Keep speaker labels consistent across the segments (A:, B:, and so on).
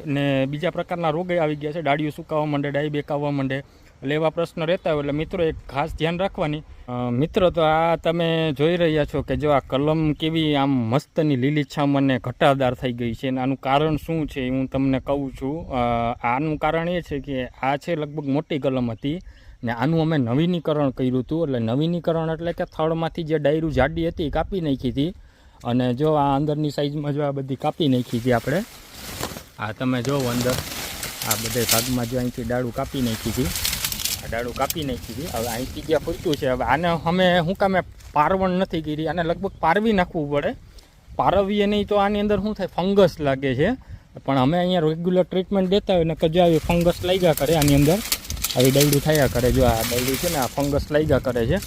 A: ને બીજા પ્રકારના રોગ આવી ગયા છે, ડાળીઓ સુકાવા માંડે, ડાળી બેકાવવા માંડે, એટલે એવા પ્રશ્નો રહેતા હોય. એટલે મિત્રો એક ખાસ ધ્યાન રાખવાની. મિત્રો તો આ તમે જોઈ રહ્યા છો કે જો આ કલમ કેવી આમ મસ્તની લીલીછામ અને ઘટાદાર થઈ ગઈ છે, અને આનું કારણ શું છે હું તમને કહું છું. આનું કારણ એ છે કે આ છે લગભગ મોટી કલમ હતી ને આનું અમે નવીનીકરણ કર્યું હતું. એટલે નવીનીકરણ એટલે કે થડમાંથી જે ડાયરું જાડી હતી એ કાપી નાખી હતી, અને જો આ અંદરની સાઈઝમાં જો આ બધી કાપી નાખી હતી આપણે. આ તમે જો અંદર આ બધા ભાગમાં જો અહીંથી ડાળું કાપી નાખી હતી, આ ડાળું કાપી નાખી હતી. હવે અહીંથી જ્યાં ફૂટ્યું છે, હવે આને અમે શું કામે પારવણ નથી કરી, આને લગભગ પારવી નાખવું પડે. પારવીએ નહીં તો આની અંદર શું થાય, ફંગસ લાગે છે. પણ અમે અહીંયા રેગ્યુલર ટ્રીટમેન્ટ દેતા હોય ને કજો આવી ફંગસ લાગ્યા કરે, આની અંદર આવી ડાયડું થયા કરે. જો આ ડાયડું છે ને આ ફંગસ લાગ્યા કરે છે.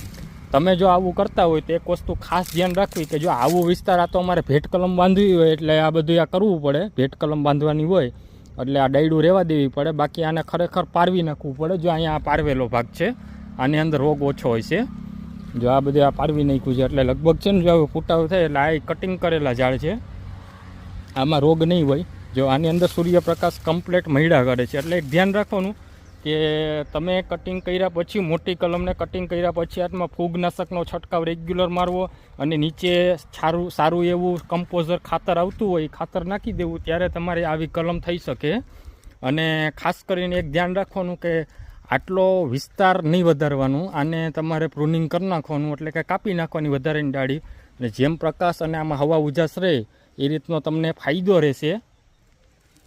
A: તમે જો આવું કરતા હોય તો એક વસ્તુ ખાસ ધ્યાન રાખવી કે જો આવો વિસ્તાર, આ તો અમારે ભેટ કલમ બાંધવી હોય એટલે આ બધું આ કરવું પડે. ભેટ કલમ બાંધવાની હોય એટલે આ ડાયડું રહેવા દેવી પડે, બાકી આને ખરેખર પારવી નાખવું પડે. જો અહીંયા આ પારવેલો ભાગ છે, આની અંદર રોગ ઓછો હોય છે. જો આ બધું આ પારવી નાખ્યું છે એટલે લગભગ છે ને જો હવે ફૂટાવ થાય એટલે આ કટિંગ કરેલા ઝાડ છે, આમાં રોગ નહીં હોય. જો આની અંદર સૂર્યપ્રકાશ કમ્પ્લેટ મહિડા કરે છે. એટલે એક ધ્યાન રાખવાનું કે તમે કટિંગ કર્યા પછી, મોટી કલમને કટિંગ કર્યા પછી હાથમાં ફૂગનાશકનો છંટકાવ રેગ્યુલર મારવો, અને નીચે સારું એવું કમ્પોઝર ખાતર આવતું હોય એ ખાતર નાખી દેવું, ત્યારે તમારે આવી કલમ થઈ શકે. અને ખાસ કરીને એક ધ્યાન રાખવાનું કે આટલો વિસ્તાર નહીં વધારવાનું, આને તમારે પ્રૂનિંગ કરી નાખવાનું, એટલે કે કાપી નાખવાની વધારેની ડાળી. અને જેમ પ્રકાશ અને આમાં હવા ઉજાસ રહે એ રીતનો તમને ફાયદો રહેશે.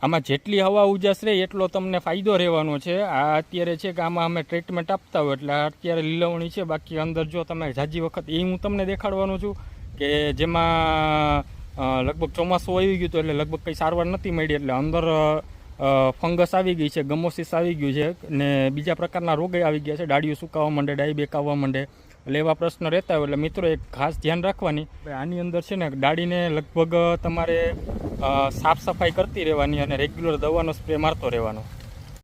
A: આમાં જેટલી હવા ઉજાસ રહે એટલો તમને ફાયદો રહેવાનો છે. આ અત્યારે છે કે આમાં અમે ટ્રીટમેન્ટ આપતા હોય એટલે અત્યારે લીલવણી છે, બાકી અંદર જો તમે જાજી વખત એ હું તમને દેખાડવાનું છું કે જેમાં લગભગ ચોમાસું આવી ગયું હતું એટલે લગભગ કંઈ સારવાર નથી મળી, એટલે અંદર ફંગસ આવી ગઈ છે, ગમોસિસ આવી ગયું છે, ને બીજા પ્રકારના રોગ આવી ગયા છે, ડાળીઓ સુકાવા માંડે, ડાળી બેકાવવા માંડે, એટલે એવા પ્રશ્નો રહેતા હોય. એટલે મિત્રો એક ખાસ ધ્યાન રાખવાની. આની અંદર છે ને ડાળીને લગભગ તમારે સાફ સફાઈ કરતી રહેવાની અને રેગ્યુલર દવાનો સ્પ્રે મારતો રહેવાનો.